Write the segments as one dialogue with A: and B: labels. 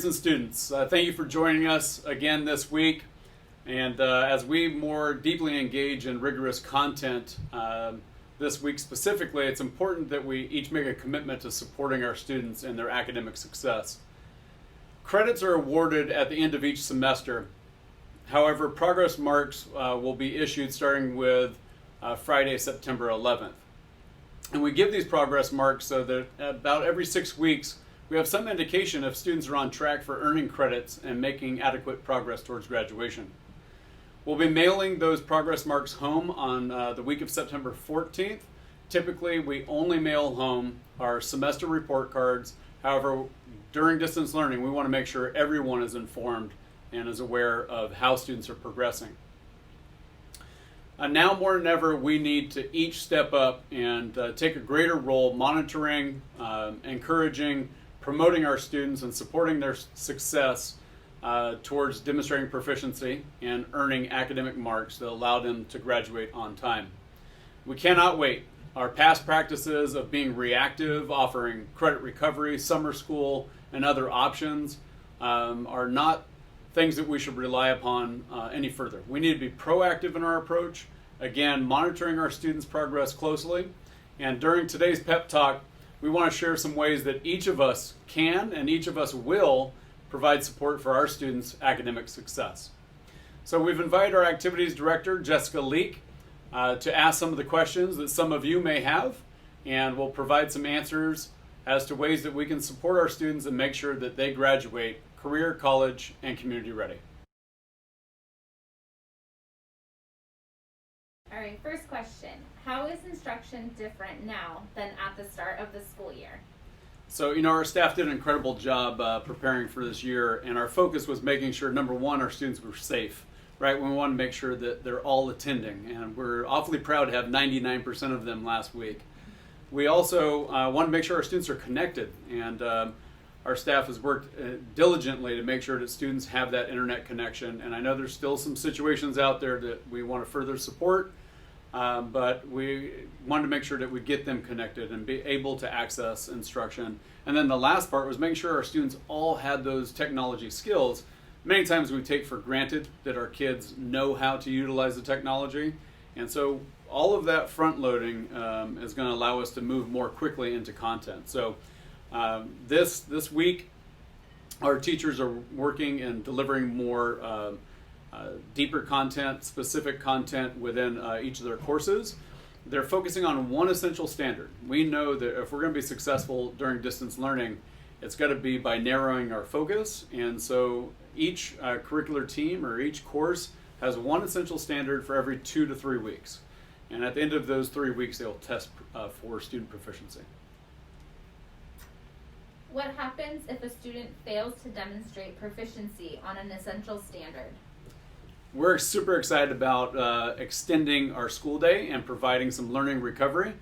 A: parents and students, thank you for joining us again this week. And as we more deeply engage in rigorous content this week specifically, it's important that we each make a commitment to supporting our students in their academic success. Credits are awarded at the end of each semester. However, progress marks will be issued starting with Friday, September 11th. And we give these progress marks so that about every 6 weeks, we have some indication if students are on track for earning credits and making adequate progress towards graduation. We'll be mailing those progress marks home on the week of September 14th. Typically, we only mail home our semester report cards. However, during distance learning, we want to make sure everyone is informed and is aware of how students are progressing. Now more than ever, we need to each step up and take a greater role monitoring, encouraging, promoting our students and supporting their success towards demonstrating proficiency and earning academic marks that allow them to graduate on time. We cannot wait. Our past practices of being reactive, offering credit recovery, summer school, and other options are not things that we should rely upon any further. We need to be proactive in our approach, again, monitoring our students' progress closely. And during today's pep talk, we want to share some ways that each of us can and each of us will provide support for our students' academic success. So we've invited our activities director, Jessica Leek, to ask some of the questions that some of you may have, and we'll provide some answers as to ways that we can support our students and make sure that they graduate career, college, and community ready.
B: All right, first question. How is instruction different now than at the start of the school year?
A: So, our staff did an incredible job preparing for this year, and our focus was making sure, number one, our students were safe, right? We want to make sure that they're all attending, and we're awfully proud to have 99% of them last week. We also want to make sure our students are connected, and our staff has worked diligently to make sure that students have that internet connection. And I know there's still some situations out there that we want to further support, but we wanted to make sure that we get them connected and be able to access instruction. And then the last part was making sure our students all had those technology skills. Many times we take for granted that our kids know how to utilize the technology. And so all of that front loading is going to allow us to move more quickly into content. So this week, our teachers are working and delivering more deeper content, specific content within each of their courses. They're focusing on one essential standard. We know that if we're going to be successful during distance learning, it's got to be by narrowing our focus. And so each curricular team or each course has one essential standard for every 2 to 3 weeks. And at the end of those 3 weeks, they'll test for student proficiency.
B: What happens if a student fails to demonstrate proficiency on an essential standard?
A: We're super excited about extending our school day and providing some learning recovery.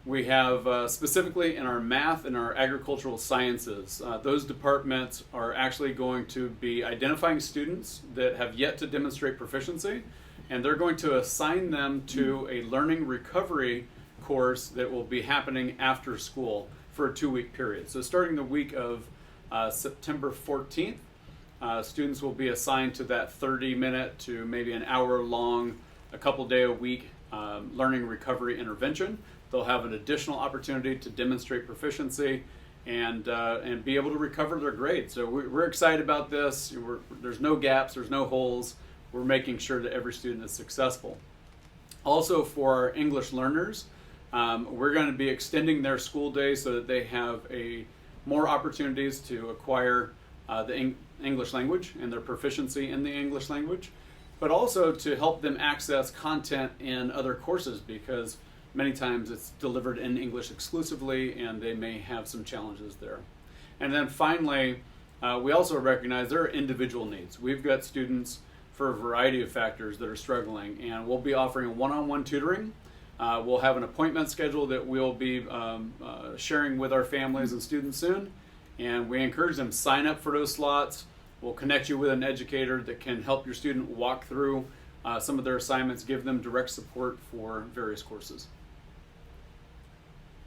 A: We have specifically in our math and our agricultural sciences, those departments are actually going to be identifying students that have yet to demonstrate proficiency, and they're going to assign them to a learning recovery course that will be happening after school for a 2-week period. So starting the week of September 14th, students will be assigned to that 30-minute to maybe an hour-long, a couple-day-a-week learning recovery intervention. They'll have an additional opportunity to demonstrate proficiency and be able to recover their grades. So we're excited about this. There's no gaps, there's no holes. We're making sure that every student is successful. Also for our English learners, we're going to be extending their school day so that they have more opportunities to acquire the English language and their proficiency in the English language, but also to help them access content in other courses because many times it's delivered in English exclusively and they may have some challenges there. And then finally, we also recognize there are individual needs. We've got students for a variety of factors that are struggling, and we'll be offering one-on-one tutoring. We'll have an appointment schedule that we'll be sharing with our families and students soon, and we encourage them to sign up for those slots. We'll connect you with an educator that can help your student walk through some of their assignments, give them direct support for various courses.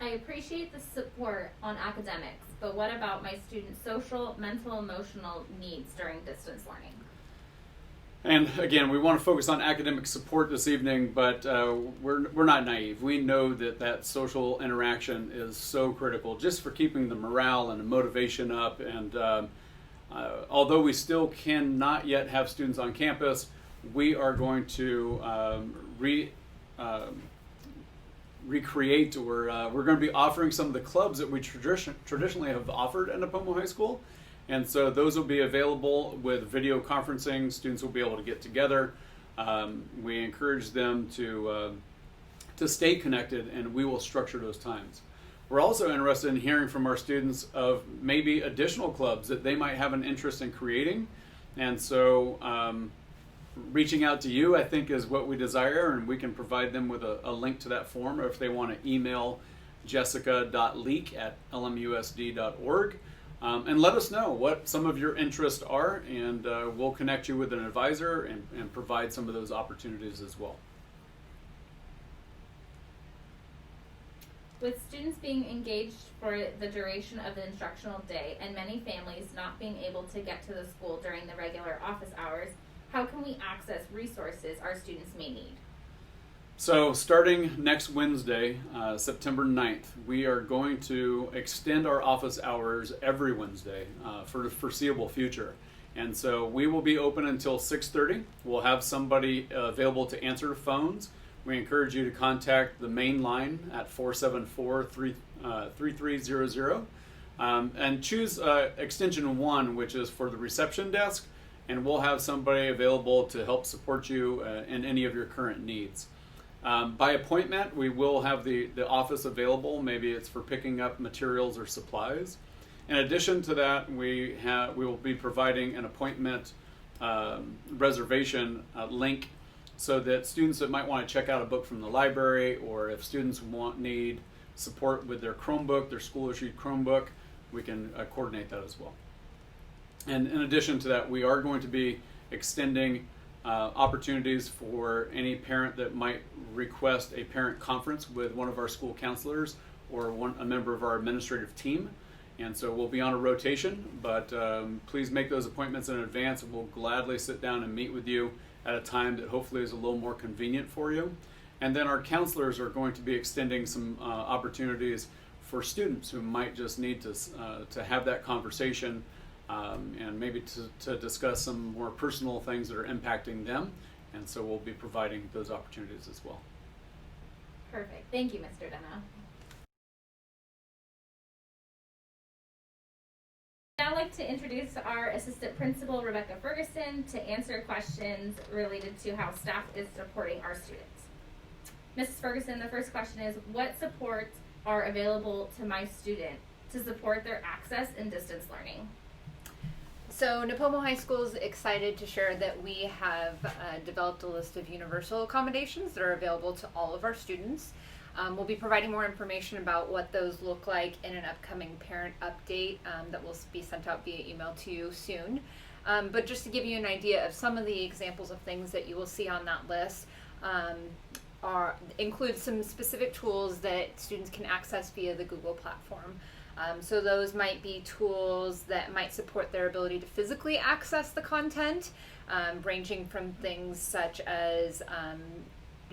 B: I appreciate the support on academics, but what about my students' social, mental, emotional needs during distance learning?
A: And again, we want to focus on academic support this evening, but we're not naive. We know that social interaction is so critical just for keeping the morale and the motivation up. And although we still cannot yet have students on campus, we are going to recreate, or we're going to be offering some of the clubs that we traditionally have offered at Nipomo High School. And so those will be available with video conferencing. Students will be able to get together. We encourage them to stay connected, and we will structure those times. We're also interested in hearing from our students of maybe additional clubs that they might have an interest in creating. And so reaching out to you, I think, is what we desire, and we can provide them with a link to that form, or if they want to email jessica.leak@lmusd.org. And let us know what some of your interests are, and we'll connect you with an advisor and provide some of those opportunities as well.
B: With students being engaged for the duration of the instructional day and many families not being able to get to the school during the regular office hours, how can we access resources our students may need?
A: So starting next Wednesday, September 9th, we are going to extend our office hours every Wednesday for the foreseeable future. And so we will be open until 6:30. We'll have somebody available to answer phones. We encourage you to contact the main line at 474-3300 and choose extension 1, which is for the reception desk, and we'll have somebody available to help support you in any of your current needs. By appointment, we will have the office available. Maybe it's for picking up materials or supplies. In addition to that, we will be providing an appointment reservation link so that students that might want to check out a book from the library, or if students need support with their Chromebook, their school-issued Chromebook, we can coordinate that as well. And in addition to that, we are going to be extending opportunities for any parent that might request a parent conference with one of our school counselors or a member of our administrative team. And so we'll be on a rotation, but please make those appointments in advance, and we'll gladly sit down and meet with you at a time that hopefully is a little more convenient for you. And then our counselors are going to be extending some opportunities for students who might just need to have that conversation and maybe to discuss some more personal things that are impacting them. And so we'll be providing those opportunities as well.
B: Perfect. Thank you, Mr. Denno. I'd like to introduce our assistant principal, Rebecca Ferguson, to answer questions related to how staff is supporting our students. Mrs. Ferguson, the first question is, what supports are available to my student to support their access in distance learning?
C: So Nipomo High School is excited to share that we have developed a list of universal accommodations that are available to all of our students. We'll be providing more information about what those look like in an upcoming parent update that will be sent out via email to you soon. But just to give you an idea of some of the examples of things that you will see on that list, include some specific tools that students can access via the Google platform. So those might be tools that might support their ability to physically access the content, ranging from things such as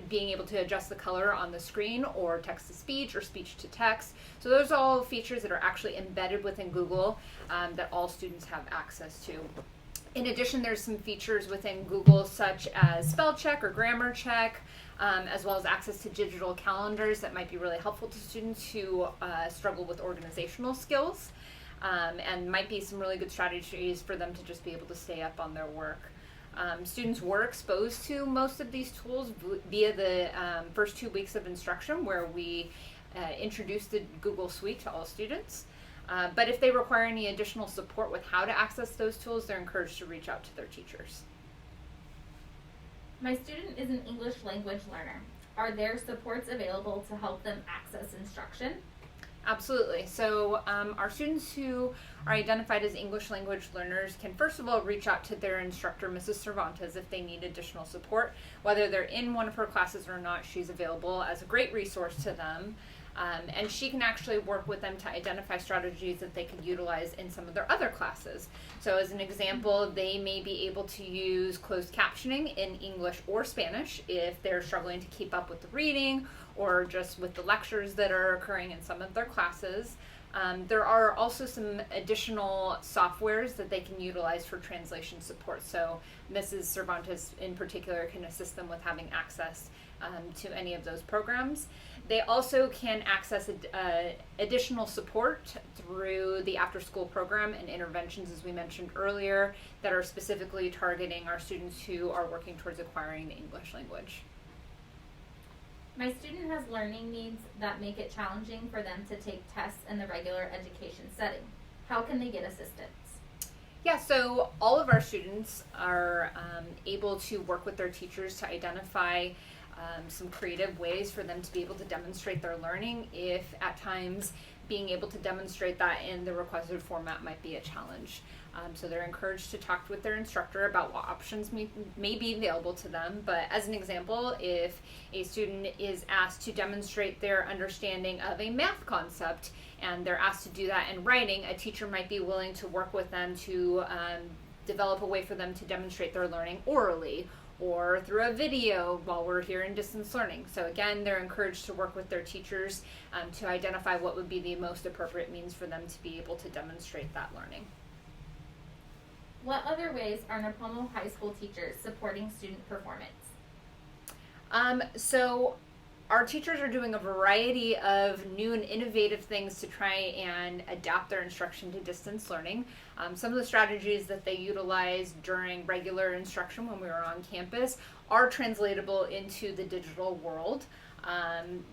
C: being able to adjust the color on the screen, or text to speech or speech to text. So those are all features that are actually embedded within Google that all students have access to. In addition, there's some features within Google such as spell check or grammar check, as well as access to digital calendars that might be really helpful to students who struggle with organizational skills, and might be some really good strategies for them to just be able to stay up on their work. Students were exposed to most of these tools via the first 2 weeks of instruction, where we introduced the Google Suite to all students. But if they require any additional support with how to access those tools, they're encouraged to reach out to their teachers.
B: My student is an English language learner. Are there supports available to help them access instruction?
C: Absolutely. So our students who are identified as English language learners can first of all reach out to their instructor, Mrs. Cervantes, if they need additional support. Whether they're in one of her classes or not, she's available as a great resource to them. And she can actually work with them to identify strategies that they could utilize in some of their other classes. So as an example, they may be able to use closed captioning in English or Spanish if they're struggling to keep up with the reading or just with the lectures that are occurring in some of their classes. There are also some additional softwares that they can utilize for translation support. So Mrs. Cervantes in particular can assist them with having access to any of those programs. They also can access additional support through the after-school program and interventions, as we mentioned earlier, that are specifically targeting our students who are working towards acquiring the English language.
B: My student has learning needs that make it challenging for them to take tests in the regular education setting. How can they get assistance?
C: Yeah, so all of our students are able to work with their teachers to identify some creative ways for them to be able to demonstrate their learning if at times being able to demonstrate that in the requested format might be a challenge. So they're encouraged to talk with their instructor about what options may be available to them. But as an example, if a student is asked to demonstrate their understanding of a math concept and they're asked to do that in writing, a teacher might be willing to work with them to develop a way for them to demonstrate their learning orally or through a video while we're here in distance learning. So again, they're encouraged to work with their teachers to identify what would be the most appropriate means for them to be able to demonstrate that learning.
B: What other ways are Napomo High School teachers supporting student performance?
C: So our teachers are doing a variety of new and innovative things to try and adapt their instruction to distance learning. Some of the strategies that they utilize during regular instruction when we were on campus are translatable into the digital world.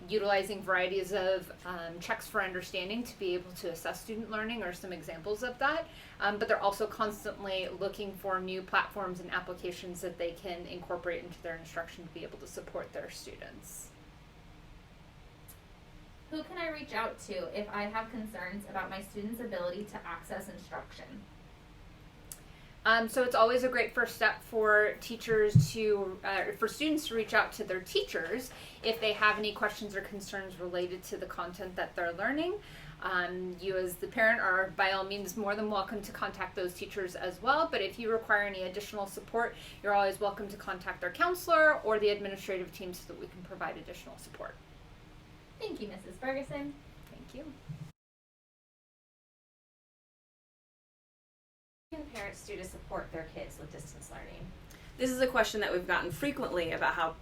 C: Utilizing varieties of checks for understanding to be able to assess student learning are some examples of that. But they're also constantly looking for new platforms and applications that they can incorporate into their instruction to be able to support their students.
B: Who can I reach out to if I have concerns about my students' ability to access instruction?
C: So it's always a great first step for teachers for students to reach out to their teachers if they have any questions or concerns related to the content that they're learning. You as the parent are by all means more than welcome to contact those teachers as well, but if you require any additional support, you're always welcome to contact their counselor or the administrative team so that we can provide additional support.
B: Thank you, Mrs. Ferguson.
C: Thank you.
D: How can parents do to support their kids with distance learning?
E: This is a question that we've gotten frequently about how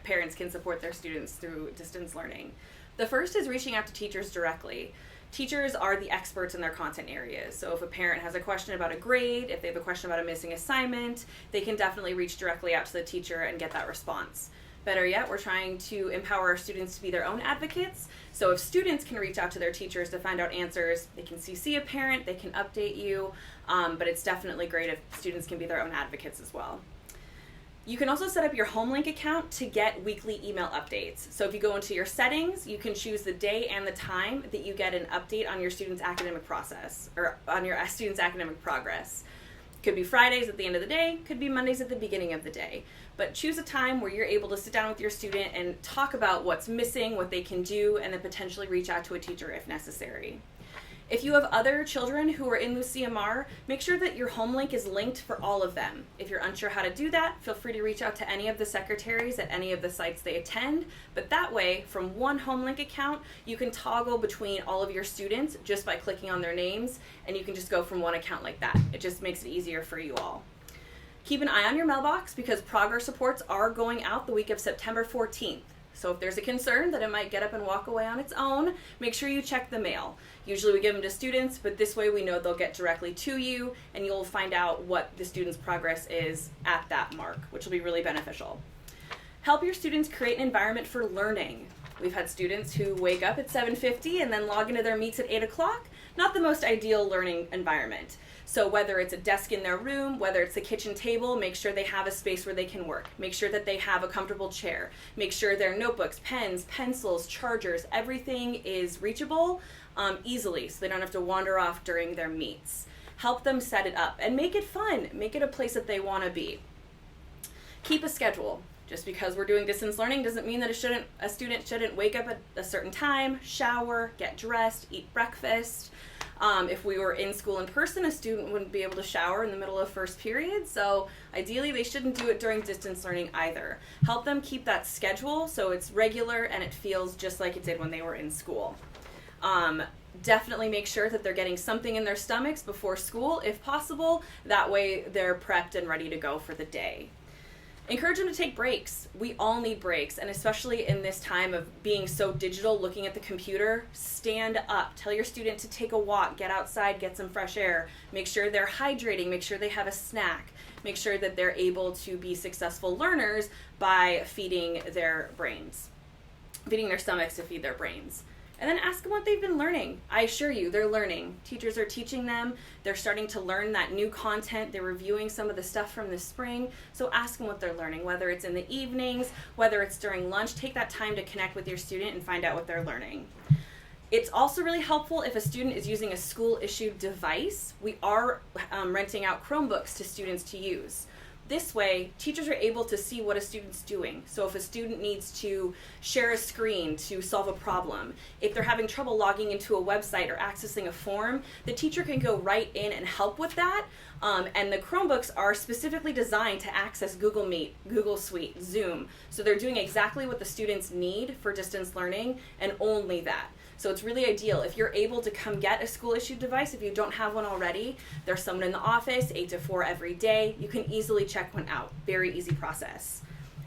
E: parents can support their students through distance learning. The first is reaching out to teachers directly. Teachers are the experts in their content areas. So if a parent has a question about a grade, if they have a question about a missing assignment, they can definitely reach directly out to the teacher and get that response. Better yet, we're trying to empower our students to be their own advocates. So if students can reach out to their teachers to find out answers, they can CC a parent, they can update you, but it's definitely great if students can be their own advocates as well. You can also set up your HomeLink account to get weekly email updates. So if you go into your settings, you can choose the day and the time that you get an update on your student's academic process, or on your student's academic progress. Could be Fridays at the end of the day, could be Mondays at the beginning of the day. But choose a time where you're able to sit down with your student and talk about what's missing, what they can do, and then potentially reach out to a teacher if necessary. If you have other children who are in LuCMR, make sure that your HomeLink is linked for all of them. If you're unsure how to do that, feel free to reach out to any of the secretaries at any of the sites they attend. But that way, from one HomeLink account, you can toggle between all of your students just by clicking on their names, and you can just go from one account like that. It just makes it easier for you all. Keep an eye on your mailbox because progress reports are going out the week of September 14th. So if there's a concern that it might get up and walk away on its own, make sure you check the mail. Usually we give them to students, but this way we know they'll get directly to you and you'll find out what the student's progress is at that mark, which will be really beneficial. Help your students create an environment for learning. We've had students who wake up at 7:50 and then log into their meets at 8 o'clock. Not the most ideal learning environment. So whether it's a desk in their room, whether it's a kitchen table, make sure they have a space where they can work. Make sure that they have a comfortable chair. Make sure their notebooks, pens, pencils, chargers, everything is reachable easily so they don't have to wander off during their meets. Help them set it up and make it fun. Make it a place that they want to be. Keep a schedule. Just because we're doing distance learning doesn't mean that a student shouldn't wake up at a certain time, shower, get dressed, eat breakfast. If we were in school in person, a student wouldn't be able to shower in the middle of first period, so ideally they shouldn't do it during distance learning either. Help them keep that schedule so it's regular and it feels just like it did when they were in school. Definitely make sure that they're getting something in their stomachs before school, if possible. That way they're prepped and ready to go for the day. Encourage them to take breaks. We all need breaks, and especially in this time of being so digital, looking at the computer, stand up. Tell your student to take a walk, get outside, get some fresh air. Make sure they're hydrating, make sure they have a snack. Make sure that they're able to be successful learners by feeding their stomachs to feed their brains. And then ask them what they've been learning. I assure you, they're learning. Teachers are teaching them. They're starting to learn that new content. They're reviewing some of the stuff from the spring. So ask them what they're learning, whether it's in the evenings, whether it's during lunch. Take that time to connect with your student and find out what they're learning. It's also really helpful if a student is using a school-issued device. We are renting out Chromebooks to students to use. This way, teachers are able to see what a student's doing. So if a student needs to share a screen to solve a problem, if they're having trouble logging into a website or accessing a form, the teacher can go right in and help with that. And the Chromebooks are specifically designed to access Google Meet, Google Suite, Zoom. So they're doing exactly what the students need for distance learning and only that. So it's really ideal. If you're able to come get a school-issued device, if you don't have one already, there's someone in the office, 8 to 4 every day. You can easily check one out. Very easy process.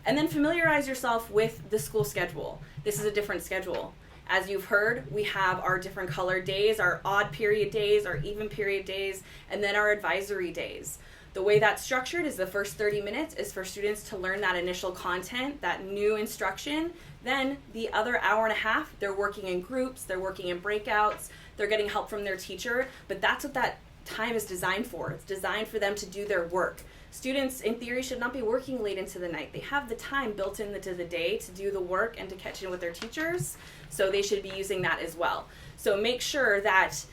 E: And then familiarize yourself with the school schedule. This is a different schedule. As you've heard, we have our different colored days, our odd period days, our even period days, and then our advisory days. The way that's structured is the first 30 minutes is for students to learn that initial content, that new instruction. Then the other hour and a half, they're working in groups, they're working in breakouts, they're getting help from their teacher, but that's what that time is designed for. It's designed for them to do their work. Students, in theory, should not be working late into the night. They have the time built into the day to do the work and to catch in with their teachers, so they should be using that as well. So make sure that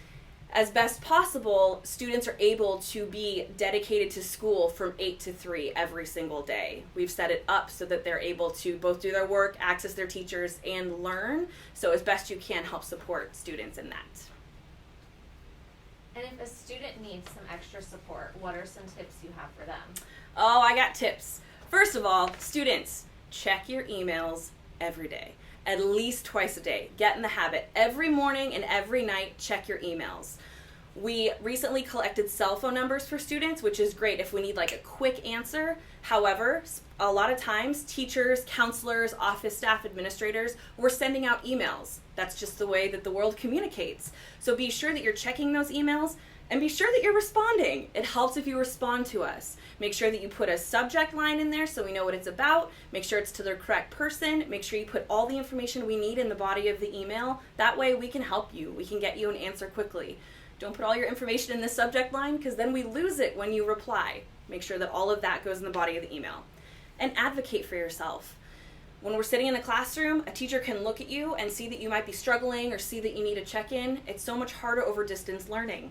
E: as best possible, students are able to be dedicated to school from 8 to 3 every single day. We've set it up so that they're able to both do their work, access their teachers, and learn. So as best you can, help support students in that.
D: And if a student needs some extra support, what are some tips you have for them?
E: Oh, I got tips. First of all, students, check your emails every day. At least twice a day. Get in the habit. Every morning and every night, check your emails. We recently collected cell phone numbers for students, which is great if we need like a quick answer. However, a lot of times teachers, counselors, office staff, administrators, we're sending out emails. That's just the way that the world communicates. So be sure that you're checking those emails and be sure that you're responding. It helps if you respond to us. Make sure that you put a subject line in there so we know what it's about. Make sure it's to the correct person. Make sure you put all the information we need in the body of the email. That way we can help you. We can get you an answer quickly. Don't put all your information in the subject line because then we lose it when you reply. Make sure that all of that goes in the body of the email. And advocate for yourself. When we're sitting in the classroom, a teacher can look at you and see that you might be struggling or see that you need a check-in. It's so much harder over distance learning.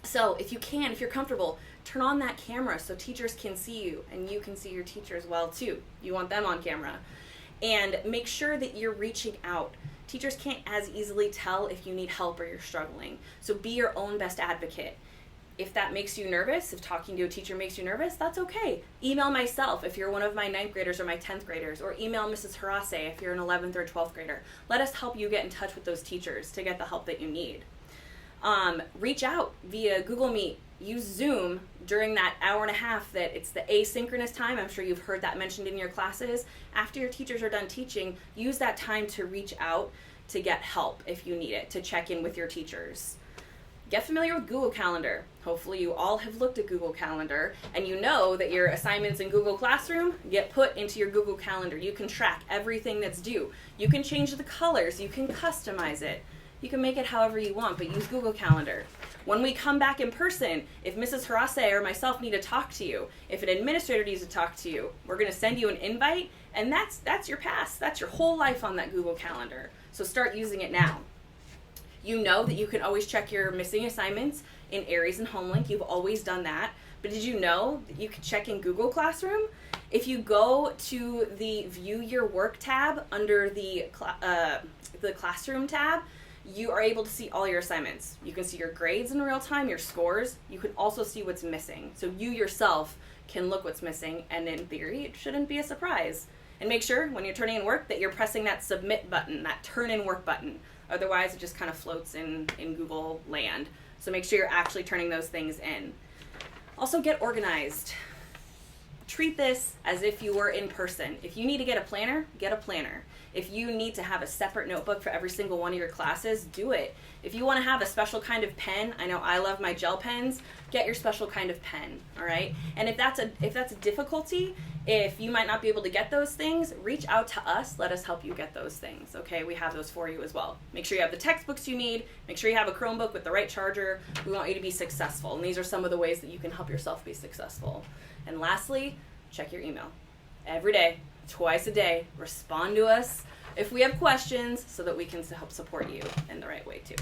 E: So if you can, if you're comfortable, turn on that camera so teachers can see you and you can see your teacher as well too. You want them on camera. And make sure that you're reaching out. Teachers can't as easily tell if you need help or you're struggling. So be your own best advocate. If that makes you nervous, if talking to a teacher makes you nervous, that's okay. Email myself if you're one of my 9th graders or my 10th graders, or email Mrs. Harase if you're an 11th or 12th grader. Let us help you get in touch with those teachers to get the help that you need. Reach out via Google Meet. Use Zoom during that hour and a half that it's the asynchronous time. I'm sure you've heard that mentioned in your classes. After your teachers are done teaching, use that time to reach out to get help if you need it, to check in with your teachers. Get familiar with Google Calendar. Hopefully you all have looked at Google Calendar and you know that your assignments in Google Classroom get put into your Google Calendar. You can track everything that's due. You can change the colors. You can customize it. You can make it however you want, but use Google Calendar. When we come back in person, if Mrs. Harase or myself need to talk to you, if an administrator needs to talk to you, we're going to send you an invite, and that's your pass. That's your whole life on that Google Calendar. So start using it now. You know that you can always check your missing assignments in Aries and HomeLink. You've always done that. But did you know that you could check in Google Classroom? If you go to the View Your Work tab under the Classroom tab, you are able to see all your assignments. You can see your grades in real time, your scores. You can also see what's missing. So you yourself can look what's missing, and in theory, it shouldn't be a surprise. And make sure when you're turning in work that you're pressing that submit button, that turn in work button. Otherwise, it just kind of floats in Google land. So make sure you're actually turning those things in. Also, get organized. Treat this as if you were in person. If you need to get a planner, get a planner. If you need to have a separate notebook for every single one of your classes, do it. If you want to have a special kind of pen, I know I love my gel pens, get your special kind of pen, all right? And if that's a difficulty, if you might not be able to get those things, reach out to us. Let us help you get those things, okay? We have those for you as well. Make sure you have the textbooks you need. Make sure you have a Chromebook with the right charger. We want you to be successful, and these are some of the ways that you can help yourself be successful. And lastly, check your email. Every day, twice a day, respond to us if we have questions so that we can help support you in the right way too.